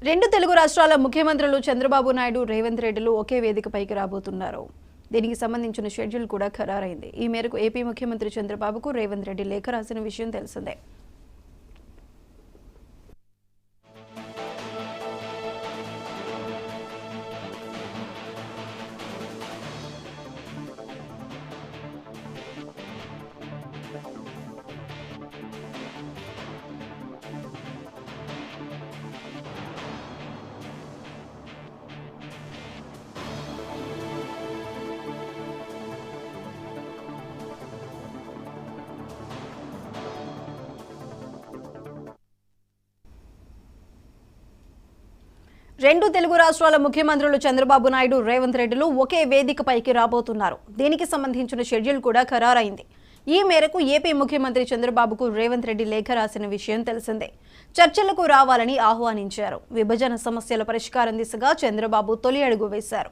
రెండు తెలుగు రాష్ట్రాల ముఖ్యమంత్రులు చంద్రబాబు నాయుడు, రేవంత్ రెడ్డిలు ఒకే వేదికపైకి రాబోతున్నారు. దీనికి సంబంధించిన షెడ్యూల్ కూడా ఖరారైంది. ఈ మేరకు ఏపీ ముఖ్యమంత్రి చంద్రబాబుకు రేవంత్ రెడ్డి లేఖ రాసిన విషయం తెలిసిందే. రెండు తెలుగు రాష్ట్రాల ముఖ్యమంత్రులు చంద్రబాబు నాయుడు, రేవంత్ రెడ్డిలు ఒకే వేదికపైకి రాబోతున్నారు. దీనికి సంబంధించిన షెడ్యూల్ కూడా ఖరారైంది. ఈ మేరకు ఏపీ ముఖ్యమంత్రి చంద్రబాబుకు రేవంత్ రెడ్డి లేఖ రాసిన విషయం తెలిసిందే. చర్చలకు రావాలని ఆహ్వానించారు. విభజన సమస్యల పరిష్కారం దిశగా చంద్రబాబు తొలి అడుగు వేశారు.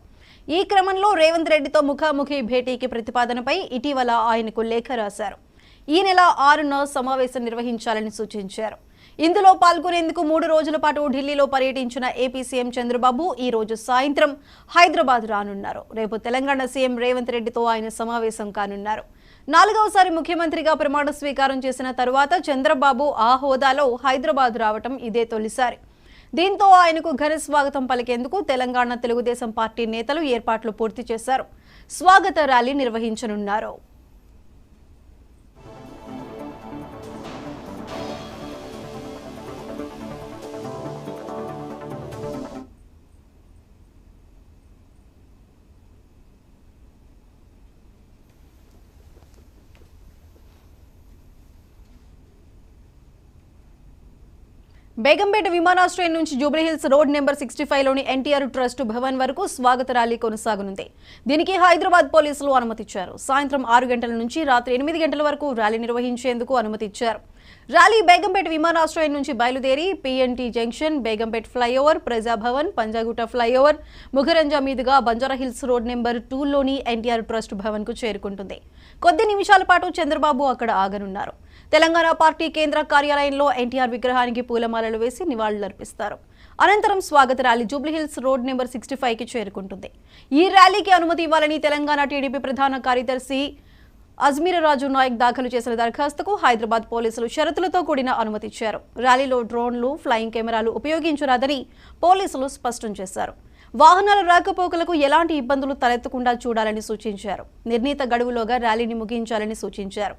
ఈ క్రమంలో రేవంత్ రెడ్డితో ముఖాముఖి భేటీకి ప్రతిపాదనపై ఇటీవల ఆయనకు లేఖ రాశారు. ఈ నెల 6న సమావేశం నిర్వహించాలని సూచించారు. ఇందులో పాల్గొనేందుకు 3 రోజుల పాటు ఢిల్లీలో పర్యటించిన ఏపీ సీఎం చంద్రబాబు ఈ రోజు సాయంత్రం హైదరాబాద్ రానున్నారు. రేపు తెలంగాణ సీఎం రేవంత్ రెడ్డితో ఆయన సమావేశం కానున్నారు. 4వసారి ముఖ్యమంత్రిగా ప్రమాణ స్వీకారం చేసిన తరువాత చంద్రబాబు ఆ హోదాలో హైదరాబాద్ రావటం ఇదే తొలిసారి. దీంతో ఆయనకు ఘన స్వాగతం పలికేందుకు తెలంగాణ తెలుగుదేశం పార్టీ నేతలు ఏర్పాట్లు పూర్తి చేశారు. స్వాగత ర్యాలీ నిర్వహించనున్నారు. బేగంపేట విమానాశ్రయం నుంచి జూబ్లీహిల్స్ రోడ్ నెంబర్ 65లోని ఎన్టీఆర్ ట్రస్ట్ భవన్ వరకు స్వాగత ర్యాలీ కొనసాగనుంది. దీనికి హైదరాబాద్ పోలీసులు అనుమతిచ్చారు. సాయంత్రం 6 గంటల నుంచి రాత్రి 8 గంటల వరకు ర్యాలీ నిర్వహించేందుకు అనుమతిచ్చారు. ర్యాలీ బేగంపేట విమానాశ్రయం నుంచి బయలుదేరి PNT junction, Begumpet flyover, Prajabhavan, Panjagutta flyover, Mukarramjah మీదుగా బంజారాహిల్స్ రోడ్ నెంబర్ 2లోని ఎన్టీఆర్ ట్రస్ట్ భవన్ కు చేరుకుంటుంది. కొద్ది నిమిషాల పాటు చంద్రబాబు అక్కడ ఆగనున్నారు. తెలంగాణ పార్టీ కేంద్ర కార్యాలయంలో ఎన్టీఆర్ విగ్రహానికి పూలమాలలు వేసి నివాళులర్పిస్తారు. అనంతరం స్వాగత ర్యాలీ జూబ్లీహిల్స్ రోడ్ నెంబర్ 65కి చేరుకుంటుంది. ఈ ర్యాలీకి అనుమతి ఇవ్వాలని తెలంగాణ టీడీపీ ప్రధాన కార్యదర్శి అజ్మీర్ రాజు నాయక్ దాఖలు చేసిన దరఖాస్తుకు హైదరాబాద్ పోలీసులు షరతులతో కూడిన అనుమతి ఇచ్చారు. ర్యాలీలో డ్రోన్లు, ఫ్లయింగ్ కెమెరాలు ఉపయోగించరాదని పోలీసులు స్పష్టం చేశారు. వాహనాల రాకపోకలకు ఎలాంటి ఇబ్బందులు తలెత్తకుండా చూడాలని సూచించారు. నిర్ణీత గడువులోగా ర్యాలీని ముగించాలని సూచించారు.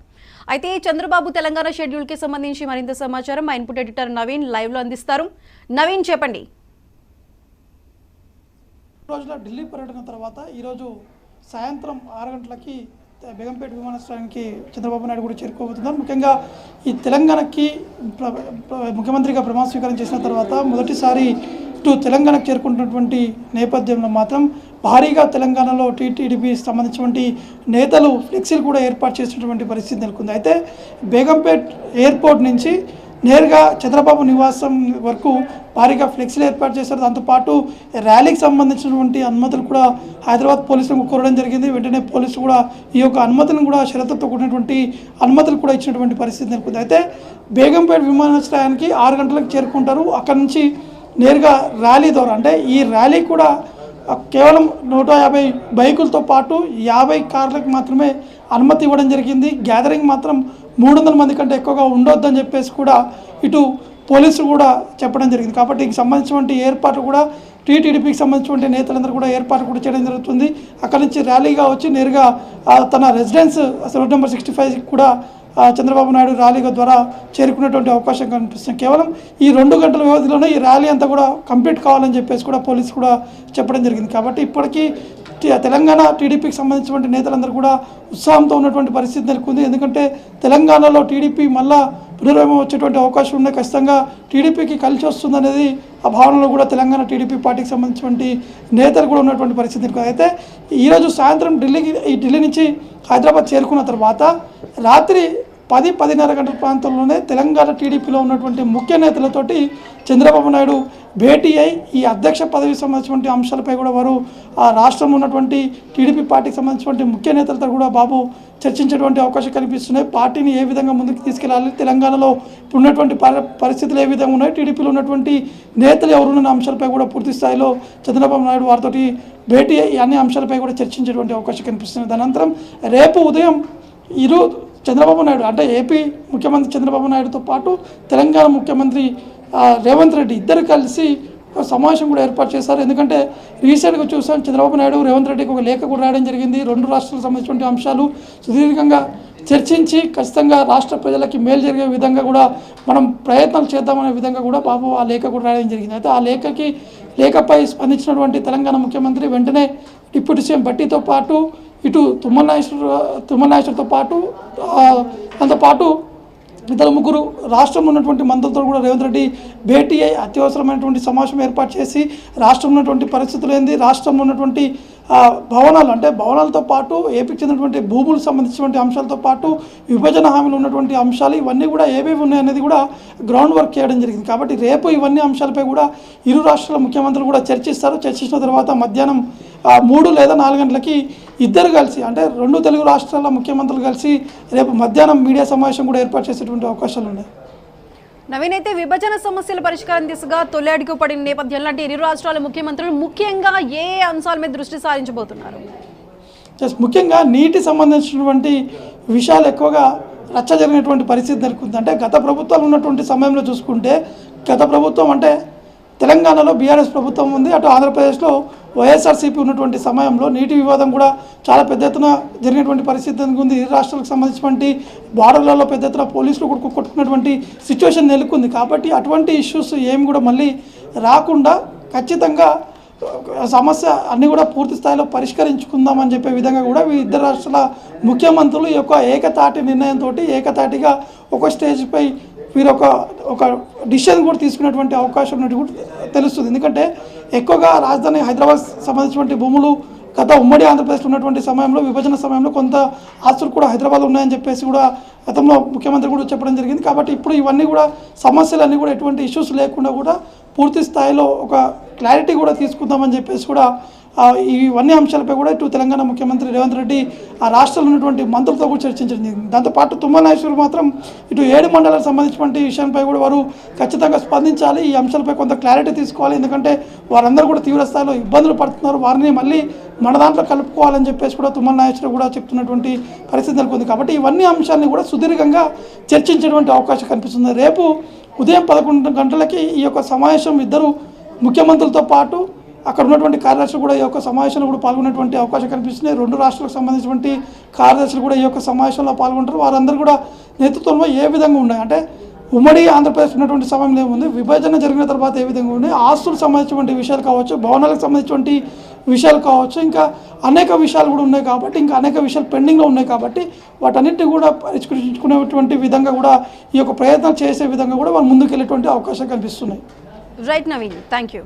అయితే చంద్రబాబు తెలంగాణ షెడ్యూల్ కి సంబంధించి మరింత సమాచారం మా ఇన్పుట్ ఎడిటర్ నవీన్ లైవ్ లో అందిస్తారు. నవీన్, చెప్పండి. రోజుల ఢిల్లీ పర్యటన తర్వాత ఈరోజు సాయంత్రం 6 గంటలకి బేగంపేట విమానాశ్రయానికి చంద్రబాబు నాయుడు కూడా చేరుకోబోతున్నారు. ముఖ్యంగా ఈ తెలంగాణకి ముఖ్యమంత్రిగా ప్రమాణ స్వీకారం చేసిన తర్వాత మొదటిసారి తెలంగాణకు చేరుకుంటున్నటువంటి నేపథ్యంలో మాత్రం భారీగా తెలంగాణలో టీడీపీ సంబంధించినటువంటి నేతలు ఫ్లెక్సీలు కూడా ఏర్పాటు చేసినటువంటి పరిస్థితి నెలకొంది. అయితే బేగంపేట్ ఎయిర్పోర్ట్ నుంచి నేరుగా చంద్రబాబు నివాసం వరకు భారీగా ఫ్లెక్సీలు ఏర్పాటు చేశారు. దాంతోపాటు ర్యాలీకి సంబంధించినటువంటి అనుమతులు కూడా హైదరాబాద్ పోలీసులకు కోరడం జరిగింది. వెంటనే పోలీసులు కూడా ఈ యొక్క అనుమతులను కూడా షరతులతో కూడినటువంటి అనుమతులు కూడా ఇచ్చినటువంటి పరిస్థితి నెలకొంది. అయితే బేగంపేట విమానాశ్రయానికి 6 గంటలకు చేరుకుంటారు. అక్కడి నుంచి నేరుగా ర్యాలీ ద్వారా, అంటే ఈ ర్యాలీ కూడా కేవలం 150 బైకులతో పాటు 50 కార్లకు మాత్రమే అనుమతి ఇవ్వడం జరిగింది. గ్యాదరింగ్ మాత్రం 300 మంది కంటే ఎక్కువగా ఉండొద్దని చెప్పేసి కూడా ఇటు పోలీసులు కూడా చెప్పడం జరిగింది. కాబట్టి దీనికి సంబంధించినటువంటి ఏర్పాట్లు కూడా టీడీపీకి సంబంధించినటువంటి నేతలందరూ కూడా ఏర్పాటు కూడా చేయడం జరుగుతుంది. అక్కడి నుంచి ర్యాలీగా వచ్చి నేరుగా తన రెసిడెన్స్ రోడ్ నెంబర్ 65 కూడా చంద్రబాబు నాయుడు ర్యాలీగా ద్వారా చేరుకునేటువంటి అవకాశం కనిపిస్తుంది. కేవలం ఈ 2 గంటల వ్యవధిలోనే ఈ ర్యాలీ అంతా కూడా కంప్లీట్ కావాలని చెప్పేసి కూడా పోలీసు కూడా చెప్పడం జరిగింది. కాబట్టి ఇప్పటికీ తెలంగాణ టీడీపీకి సంబంధించినటువంటి నేతలందరూ కూడా ఉత్సాహంతో ఉన్నటువంటి పరిస్థితి నెలకొంది. ఎందుకంటే తెలంగాణలో టీడీపీ మళ్ళా పునర్వైభవం వచ్చేటువంటి అవకాశం ఉన్నాయి. ఖచ్చితంగా టీడీపీకి కలిసి వస్తుందనేది ఆ భావనలో కూడా తెలంగాణ టీడీపీ పార్టీకి సంబంధించినటువంటి నేతలు కూడా ఉన్నటువంటి పరిస్థితి నెలకొంది. అయితే ఈరోజు సాయంత్రం ఢిల్లీ నుంచి హైదరాబాద్ చేరుకున్న తర్వాత రాత్రి 10-10:30 గంటల ప్రాంతంలోనే తెలంగాణ టీడీపీలో ఉన్నటువంటి ముఖ్య నేతలతోటి చంద్రబాబు నాయుడు భేటీ అయి ఈ అధ్యక్ష పదవికి సంబంధించినటువంటి అంశాలపై కూడా వారు ఆ రాష్ట్రంలో ఉన్నటువంటి టీడీపీ పార్టీకి సంబంధించినటువంటి ముఖ్య నేతలతో కూడా బాబు చర్చించేటువంటి అవకాశం కనిపిస్తున్నాయి. పార్టీని ఏ విధంగా ముందుకు తీసుకెళ్లాలి, తెలంగాణలో ఉన్నటువంటి పరిస్థితులు ఏ విధంగా ఉన్నాయి, టీడీపీలో ఉన్నటువంటి నేతలు ఎవరున్న అంశాలపై కూడా పూర్తి స్థాయిలో చంద్రబాబు నాయుడు వారితోటి భేటీ అయ్యి అన్ని అంశాలపై కూడా చర్చించేటువంటి అవకాశం కనిపిస్తుంది. దానంతరం రేపు ఉదయం చంద్రబాబు నాయుడు అంటే ఏపీ ముఖ్యమంత్రి చంద్రబాబు నాయుడుతో పాటు తెలంగాణ ముఖ్యమంత్రి రేవంత్ రెడ్డి ఇద్దరు కలిసి ఒక సమావేశం కూడా ఏర్పాటు చేశారు. ఎందుకంటే రీసెంట్గా చూసాం చంద్రబాబు నాయుడు రేవంత్ రెడ్డికి ఒక లేఖ కూడా రాయడం జరిగింది. 2 రాష్ట్రాలకు సంబంధించిన అంశాలు సుదీర్ఘంగా చర్చించి ఖచ్చితంగా రాష్ట్ర ప్రజలకి మేలు జరిగే విధంగా కూడా మనం ప్రయత్నాలు చేద్దామనే విధంగా కూడా బాబు ఆ లేఖ కూడా రాయడం జరిగింది. అయితే ఆ లేఖపై స్పందించినటువంటి తెలంగాణ ముఖ్యమంత్రి వెంటనే డిప్యూటీ సీఎం భట్టితో పాటు ఇటు తుమ్మల నాగేశ్వరతో పాటు దాంతోపాటు ఇద్దరు ముగ్గురు రాష్ట్రంలో ఉన్నటువంటి మంత్రులతో కూడా రేవంత్ రెడ్డి భేటీ అయ్యి అత్యవసరమైనటువంటి సమావేశం ఏర్పాటు చేసి రాష్ట్రంలో ఉన్నటువంటి పరిస్థితులు ఏంది, రాష్ట్రంలో ఉన్నటువంటి భవనాలు అంటే భవనాలతో పాటు ఏపీకి చెందినటువంటి భూములకు సంబంధించినటువంటి అంశాలతో పాటు విభజన హామీలు ఉన్నటువంటి అంశాలు ఇవన్నీ కూడా ఏవేవి ఉన్నాయనేది కూడా గ్రౌండ్ వర్క్ చేయడం జరిగింది. కాబట్టి రేపు ఇవన్నీ అంశాలపై కూడా ఇరు రాష్ట్రాల ముఖ్యమంత్రులు కూడా చర్చిస్తారు. చర్చించిన తర్వాత మధ్యాహ్నం 3 లేదా 4 గంటలకి ఇద్దరు కలిసి అంటే 2 తెలుగు రాష్ట్రాల ముఖ్యమంత్రులు కలిసి రేపు మధ్యాహ్నం మీడియా సమావేశం కూడా ఏర్పాటు చేసేటువంటి అవకాశాలు ఉన్నాయి. నవీన్, అయితే విభజన సమస్యల పరిష్కారం దిశగా తొలి అడుగు పడిన నేపథ్యంలో అంటే ఇరు రాష్ట్రాల ముఖ్యమంత్రులు ముఖ్యంగా ఏ అంశాల మీద దృష్టి సారించబోతున్నారు? ముఖ్యంగా నీటి సంబంధించినటువంటి విషయాలు ఎక్కువగా రచ్చ జరిగినటువంటి పరిస్థితి నెలకొంది. అంటే గత ప్రభుత్వాలు ఉన్నటువంటి సమయంలో చూసుకుంటే గత ప్రభుత్వం అంటే తెలంగాణలో బీఆర్ఎస్ ప్రభుత్వం ఉంది, అటు ఆంధ్రప్రదేశ్లో వైఎస్ఆర్సీపీ ఉన్నటువంటి సమయంలో నీటి వివాదం కూడా చాలా పెద్ద ఎత్తున జరిగినటువంటి పరిస్థితి ఉంది. ఇరు రాష్ట్రాలకు సంబంధించినటువంటి బార్డర్లలో పెద్ద ఎత్తున పోలీసులు కూడా కొట్టుకున్నటువంటి సిచ్యువేషన్ నెలకొంది. కాబట్టి అటువంటి ఇష్యూస్ ఏమి కూడా మళ్ళీ రాకుండా ఖచ్చితంగా సమస్య అన్నీ కూడా పూర్తి స్థాయిలో పరిష్కరించుకుందామని చెప్పే విధంగా కూడా ఇద్దరు రాష్ట్రాల ముఖ్యమంత్రులు ఈ యొక్క ఏకతాటి నిర్ణయంతో ఏకతాటిగా ఒక స్టేజ్పై వీరు ఒక డిసిషన్ కూడా తీసుకునేటువంటి అవకాశం ఉన్నట్టు కూడా తెలుస్తుంది. ఎందుకంటే ఎక్కువగా రాజధాని హైదరాబాద్ సంబంధించినటువంటి భూములు గత ఉమ్మడి ఆంధ్రప్రదేశ్లో ఉన్నటువంటి సమయంలో విభజన సమయంలో కొంత ఆస్తులు కూడా హైదరాబాద్లో ఉన్నాయని చెప్పేసి కూడా గతంలో ముఖ్యమంత్రి కూడా చెప్పడం జరిగింది. కాబట్టి ఇప్పుడు ఇవన్నీ కూడా సమస్యలన్నీ కూడా ఎటువంటి ఇష్యూస్ లేకుండా కూడా పూర్తి స్థాయిలో ఒక క్లారిటీ కూడా తీసుకుందామని చెప్పేసి కూడా ఇవన్నీ అంశాలపై కూడా ఇటు తెలంగాణ ముఖ్యమంత్రి రేవంత్ రెడ్డి ఆ రాష్ట్రంలో ఉన్నటువంటి మంత్రులతో కూడా చర్చించడం జరిగింది. దాంతోపాటు తుమ్మల నాగేశ్వర్ మాత్రం ఇటు 7 మండలాలకు సంబంధించినటువంటి విషయంపై కూడా వారు ఖచ్చితంగా స్పందించాలి, ఈ అంశాలపై కొంత క్లారిటీ తీసుకోవాలి. ఎందుకంటే వారందరూ కూడా తీవ్ర స్థాయిలో ఇబ్బందులు పడుతున్నారు, వారిని మళ్ళీ మన దాంట్లో కలుపుకోవాలని చెప్పేసి కూడా తుమ్మల నాగేశ్వర్ కూడా చెప్తున్నటువంటి పరిస్థితి నెలకొంది. కాబట్టి ఇవన్నీ అంశాలని కూడా సుదీర్ఘంగా చర్చించేటువంటి అవకాశం కనిపిస్తుంది. రేపు ఉదయం 11 గంటలకి ఈ యొక్క సమావేశం ఇద్దరు ముఖ్యమంత్రులతో పాటు అక్కడ ఉన్నటువంటి కార్యదర్శులు కూడా ఈ యొక్క సమావేశంలో కూడా పాల్గొనేటువంటి అవకాశం కనిపిస్తుంది. 2 రాష్ట్రాలకు సంబంధించినటువంటి కార్యదర్శులు కూడా ఈ యొక్క సమావేశంలో పాల్గొంటారు. వారందరూ కూడా నేతృత్వంలో ఏ విధంగా ఉన్నాయి అంటే ఉమ్మడి ఆంధ్రప్రదేశ్ ఉన్నటువంటి సమయంలో ఏముంది, విభజన జరిగిన తర్వాత ఏ విధంగా ఉన్నాయి, ఆస్తులకు సంబంధించినటువంటి విషయాలు కావచ్చు, భవనాలకు సంబంధించినటువంటి విషయాలు కావచ్చు, ఇంకా అనేక విషయాలు కూడా ఉన్నాయి. కాబట్టి ఇంకా అనేక విషయాలు పెండింగ్లో ఉన్నాయి. కాబట్టి వాటన్నిటిని కూడా పరిష్కరించుకునేటువంటి విధంగా కూడా ఈ యొక్క ప్రయత్నం చేసే విధంగా కూడా వాళ్ళు ముందుకు వెళ్ళేటువంటి అవకాశం కనిపిస్తున్నాయి. Right Naveen, thank you.